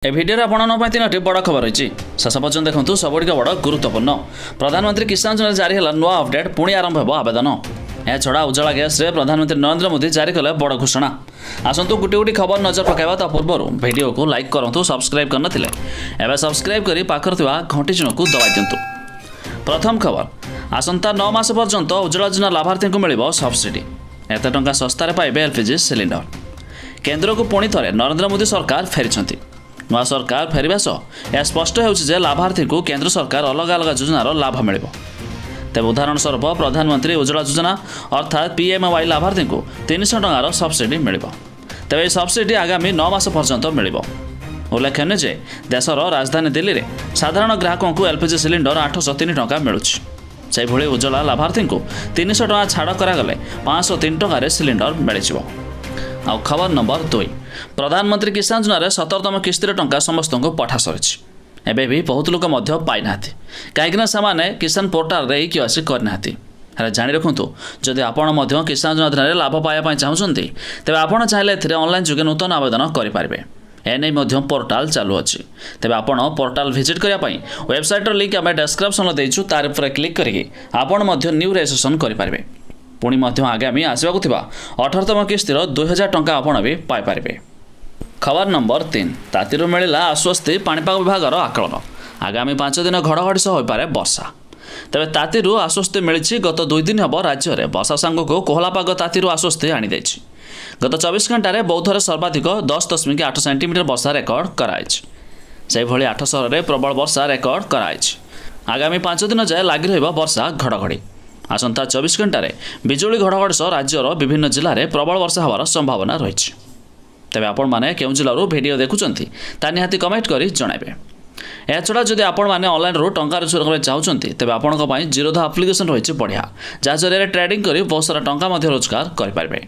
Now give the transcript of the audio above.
ए video आपण तीनो बड़ खबर रही शेष पर्यटन देखूँ सबुठ बड़ गुरुत्वपूर्ण प्रधानमंत्री किसान योजना जारी है नुआ अपडेट पुणी आरंभ हो आवेदन यह छड़ा उज्ज्वला गैस रे प्रधानमंत्री नरेंद्र मोदी जारी कले बड़ घोषणा आसतु गोटे गोटे खबर नजर पकाइबा ता पूर्व वीडियो को लाइक करंतु सब्सक्राइब करन थिले एबे सब्सक्राइब करी पाखर थिबा घंटी चिन्ह को दबाई दियंतु। प्रथम खबर आसंता 9 मास पर्यंत उज्ज्वला योजना लाभार्थी को मिलिबो सब्सिडी एते टंका सस्तारे पाइबे एलपीजी सिलिंडर केंद्र को पुणी थरे नरेंद्र मोदी सरकार फेरिछंती नवा सरकार फेरिबा सह यह स्पष्ट होउछि लाभार्थी को केंद्र सरकार अलग अलग योजनार लाभ मिल तेज उदाहरण स्वरूप प्रधानमंत्री उज्ज्वला योजना अर्थात पीएमवाई लाभार्थी को 300 टंकार सब्सिडी मिल तेज यह सब्सिडी आगामी 9 मास पर्यंत मिल उल्लेखनीय जे देशर राजधानी दिल्ली में साधारण ग्राहकों को एलपीजी सिलिंडर 803 टंका मिलुछि से भली उज्ज्वला लाभार्थी को 300 टंका छाड़ करागले 503 टंकार सिलिंडर मिल आउ खबर नंबर 2 प्रधानमंत्री किसान योजना 17तम किस्तिर टंका समस्त को पठा सरी एबे भी बहुत लोक पाई ना कहीं से किसान पोर्टाल रे किसी करना जाणी रखु जदि आपण किसान योजना लाभ पाइबा चाहते तेज आपड़ चाहिए ऑनलाइन जुगे नूतन आवेदन करेंगे एने पोर्टाल चालू अच्छी तेज आपण पोर्टाल विजिट करने वेबसाइटर लिंक आम डिस्क्रिप्शन देचु तार पर क्लिक करके आपण न्यू रजिस्ट्रेशन करेंगे पुणी आगामी आसवा 18तम किस्तिर 2000 टंका आपण भी पाइपर। खबर नंबर 3 तातीरू मिला आश्वस्ति पाणीपाग विभागर आकलन आगामी 5 दिन घड़घड़ी सह होपे वर्षा तेज तातीरू आश्वस्ति मिली गत 2 दिन हम राज्य में वर्षा सांग को कोहलापाग तातीरू आश्वस्ति आनी गत 24 घंटे बौद्धरे सर्वाधिक 10.8 सेंटीमीटर वर्षा रेकर्ड कराई से 8 सहर में प्रबल वर्षा रेकर्ड कराई आगामी 5 दिन जाए लगी रहा वर्षा घड़घड़ी आसंता 24 घंटे बिजुली घड़घड़ी सह राज्यर विभिन्न जिले में प्रबल वर्षा होवार संभावना रही तेज आपण मैंने केउं जिलू वीडियो देखुंत निहाती कमेंट कर जनइबे। एछड़ा जदि आपण मैंने ऑनलाइन रू टंका रोजगार करने चाहते तेज आपण जीरोधा आप्लिकेसन रही बढ़िया जहाँ जरिए ट्रेडिंग कर बहुत सारा टंका रोजगार करेंगे।